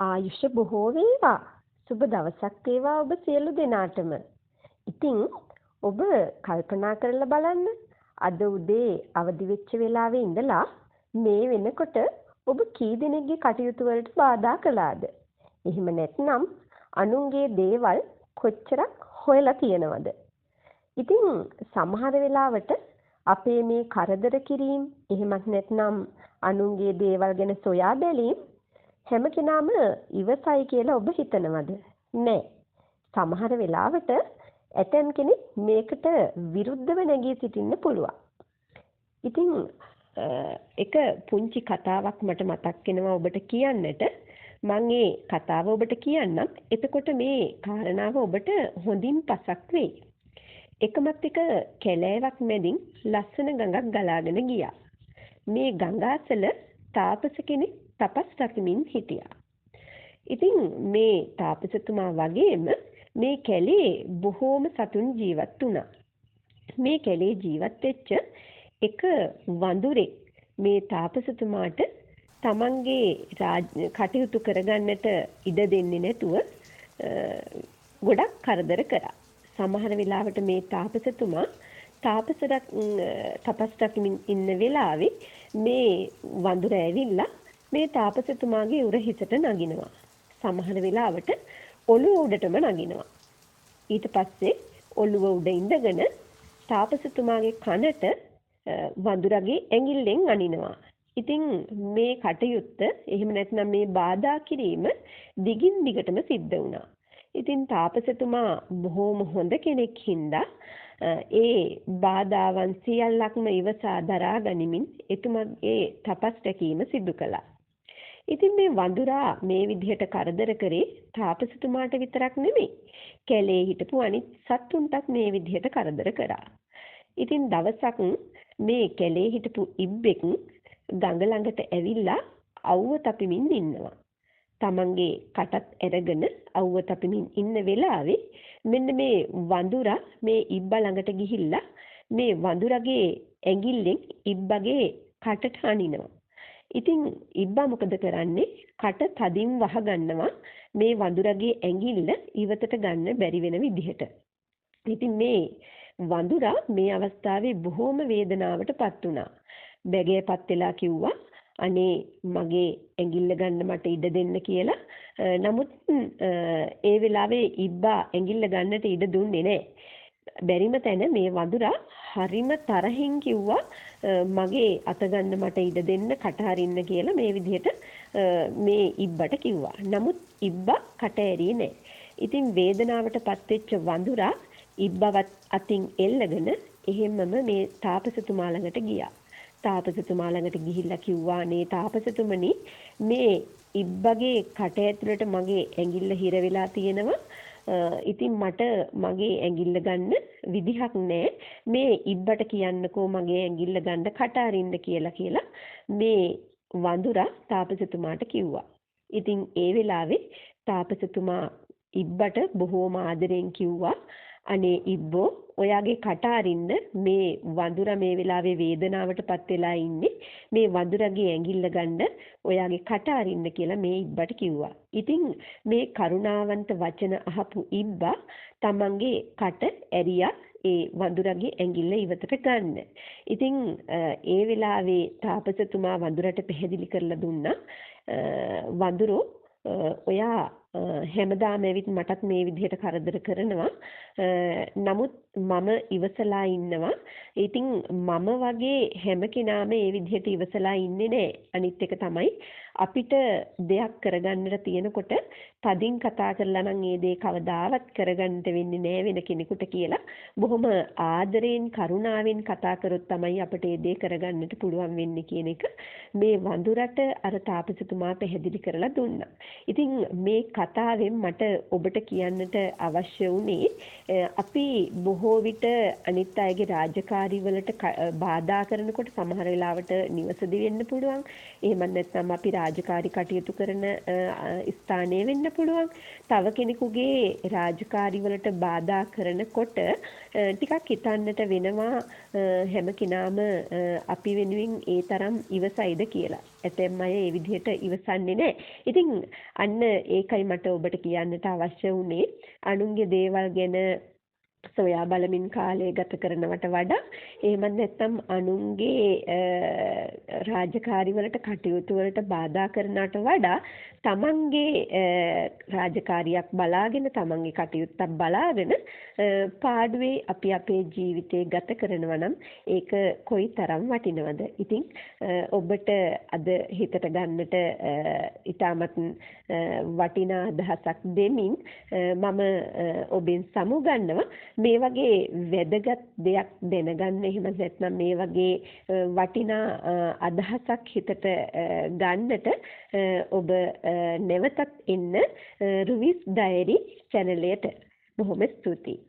ආයුෂ බොහෝ වේවා. සුබ දවසක් වේවා ඔබ සියලු දෙනාටම. ඉතින් ඔබ කල්පනා කරලා බලන්න. අද උදේ අවදි වෙච්ච වෙලාවේ ඉඳලා මේ වෙනකොට ඔබ කී දෙනෙක්ගේ කටයුතු වලට බාධා කළාද? එහෙම නැත්නම් අනුන්ගේ දේවල් කොච්චරක් හොයලා තියනවද? ඉතින් සමහර වෙලාවට අපේ මේ කරදර කිරීම එහෙමත් නැත්නම් අනුන්ගේ දේවල් ගැන සොයා බැලීම හැම කෙනාම ඉවසයි කියලා ඔබ හිතනවද? නෑ. සමහර වෙලාවට ඇතැම් කෙනෙක් මේකට විරුද්ධව නැගී සිටින්න පුළුවන්. ඉතින් එක පුංචි කතාවක් මට මතක් වෙනවා ඔබට කියන්නට. මම ඒ කතාව ඔබට කියන්නම්. එතකොට මේ කාරණාව ඔබට හොඳින් පසක් වෙයි. එකමත් එක කැලෑවක් මැදින් ලස්සන ගඟක් ගලාගෙන ගියා. මේ ගඟ අසල තාපස කෙනෙක් තපස් රකිමින් හිටියා. ඉතින් මේ තාපසතුමා වගේම මේ කැලේ බොහෝම සතුන් ජීවත් වුණා. මේ කැලේ ජීවත් වෙච්ච එක වඳුරෙක් මේ තාපසතුමාට තමන්ගේ කටයුතු කරගන්නට ඉඩ දෙන්නේ නැතුව ගොඩක් කරදර කරා. සමහර වෙලාවට මේ තාපසතුමා තපස් රකිමින් ඉන්න වෙලාවේ මේ වඳුර ඇවිල්ලා මේ තාපසතුමාගේ උරහිසට නගිනවා. සමහර වෙලාවට ඔළුව උඩටම නගිනවා. ඊට පස්සේ ඔළුව උඩ ඉඳගෙන තාපසතුමාගේ කනට වඳුරගේ ඇඟිල්ලෙන් අනිනවා. ඉතින් මේ කටයුත්ත එහෙම නැත්නම් මේ බාධා කිරීම දිගින් දිගටම සිද්ධ වුණා. ඉතින් තාපසතුමා බොහෝම හොඳ කෙනෙක් හින්දා ඒ බාධාවන් සියල්ලක්ම ඉවසා දරා ගනිමින් එතුමාගේ තපස් රැකීම සිදු කළා. ඉතින් මේ වඳුරා මේ විදිහට කරදර කරේ තාපසතුමාට විතරක් නෙමෙයි. කැලේ හිටපු අනිත් සත්තුන්ටත් මේ විදිහට කරදර කරා. ඉතින් දවසක් මේ කැලේ හිටපු ඉබ්බෙක් ගඟ ළඟට ඇවිල්ලා අවුව තපිමින් ඉන්නවා. තමන්ගේ කටත් ඇරගෙන අවුව තපිමින් ඉන්න වෙලාවේ මෙන්න මේ වඳුරා මේ ඉබ්බා ළඟට ගිහිල්ලා මේ වඳුරගේ ඇඟිල්ලෙන් ඉබ්බගේ කටට අනිනවා. ඉතින් ඉබ්බා මොකද කරන්නේ? කට තදින් වහ ගන්නවා මේ වඳුරගේ ඇඟිල්ල ඉවතට ගන්න බැරි වෙන විදිහට. ඉතින් මේ වඳුරා මේ අවස්ථාවේ බොහෝම වේදනාවටපත් වුණා. බැගෑපත් වෙලා කිව්වා අනේ මගේ ඇඟිල්ල ගන්න මට ඉඩ දෙන්න කියලා. නමුත් ඒ වෙලාවේ ඉබ්බා ඇඟිල්ල ගන්නට ඉඩ දුන්නේ නැහැ. බැරිම තැන මේ වඳුරා හරිම තරහින් කිව්වා මගේ අත ගන්න මට ඉඩ දෙන්න කට හරින්න කියලා මේ විදිහට මේ ඉබ්බට කිව්වා. නමුත් ඉබ්බා කට ඇරියේ නැහැ. ඉතින් වේදනාවටපත් වෙච්ච වඳුරා ඉබ්බවත් අතින් එල්ලගෙන එහෙම්මම මේ තාපසතුමා ළඟට ගියා. තාපසතුමා ළඟට ගිහිල්ලා කිව්වා නේ තාපසතුමනි මේ ඉබ්බගේ කට ඇතුළට මගේ ඇඟිල්ල හිර වෙලා තියෙනවා. ඉතින් මට මගේ ඇඟිල්ල ගන්න විදිහක් නැහැ. මේ ඉබ්බට කියන්නකෝ මගේ ඇඟිල්ල ගන්න කට අරින්න කියලා මේ වඳුරා තාපසතුමාට කිව්වා. ඉතින් ඒ වෙලාවේ තාපසතුමා ඉබ්බට බොහෝම ආදරෙන් කිව්වා අනේ ඉබ්බෝ ඔයාගේ කට අරින්න මේ වඳුරා මේ වෙලාවේ වේදනාවටපත් වෙලා ඉන්නේ. මේ වඳුරගේ ඇඟිල්ල ගන්න ඔයාගේ කට අරින්න කියලා මේ ඉබ්බට කිව්වා. ඉතින් මේ කරුණාවන්ත වචන අහපු ඉබ්බා තමන්ගේ කට ඇරියා ඒ වඳුරගේ ඇඟිල්ල ඉවතට ගන්න. ඉතින් ඒ වෙලාවේ තාපසතුමා වඳුරට පැහැදිලි කරලා දුන්නා වඳුරෝ ඔයා හැමදාම ඇවිත් මටත් මේ විදිහට කරදර කරනවා. නමුත් මම ඉවසලා ඉන්නවා. ඉතින් මම වගේ හැම කෙනාම මේ විදිහට ඉවසලා ඉන්නේ නැහැ. අනිත් එක තමයි අපිට දෙයක් කරගන්නට තියෙනකොට තදින් කතා කරලා නම් ඒ දේ කවදාවත් කරගන්නට වෙන්නේ නැහැ වෙන කෙනෙකුට කියලා බොහොම ආදරයෙන් කරුණාවෙන් කතා කරොත් තමයි අපිට ඒ දේ කරගන්නට පුළුවන් වෙන්නේ කියන එක මේ වඳුරට අර තාපසතුමා පැහැදිලි කරලා දුන්නා. ඉතින් මේ කතාවෙන් මට ඔබට කියන්නට අවශ්‍ය වුණේ අපි බොහෝ විට අනිත් අයගේ රාජකාරී වලට බාධා කරනකොට සමහර වෙලාවට නිවසේදී වෙන්න පුළුවන්. එහෙම නැත්නම් අපි රාජකාරී කටයුතු කරන ස්ථානයේ වෙන්න පුළුවන්. තව කෙනෙකුගේ රාජකාරී වලට බාධා කරනකොට ටිකක් හිතන්නට වෙනවා හැම කෙනාම අපි වෙනුවෙන් ඒ තරම් ඉවසයිද කියලා. ඇතැම් අය ඒ විදිහට ඉවසන්නේ නැහැ. ඉතින් අන්න ඒකයි මට ඔබට කියන්නට අවශ්‍ය වුණේ. අනුන්ගේ දේවල් ගැන සොයා බලමින් කාලය ගත කරනවට වඩා එහෙම නැත්නම් අනුන්ගේ රාජකාරි වලට කටයුතු වලට බාධා කරනවට වඩා තමන්ගේ රාජකාරියක් බලාගෙන තමන්ගේ කටයුත්තක් බලාගෙන පාඩුවේ අපි අපේ ජීවිතේ ගත කරනවා නම් ඒක කොයිතරම් වටිනවද? ඉතින් ඔබට අද හිතට ගන්නට ඊටමත් වටිනා අදහසක් දෙමින් මම ඔබෙන් සමුගන්නවා. මේ වගේ වැදගත් දෙයක් දැනගන්න එහෙම නැත්නම් මේ වගේ වටිනා අදහසක් හිතට ගන්නට ඔබ නැවතත් එන්න රුවිස් ඩයරි channel එකට බොහොම ස්තුතියි.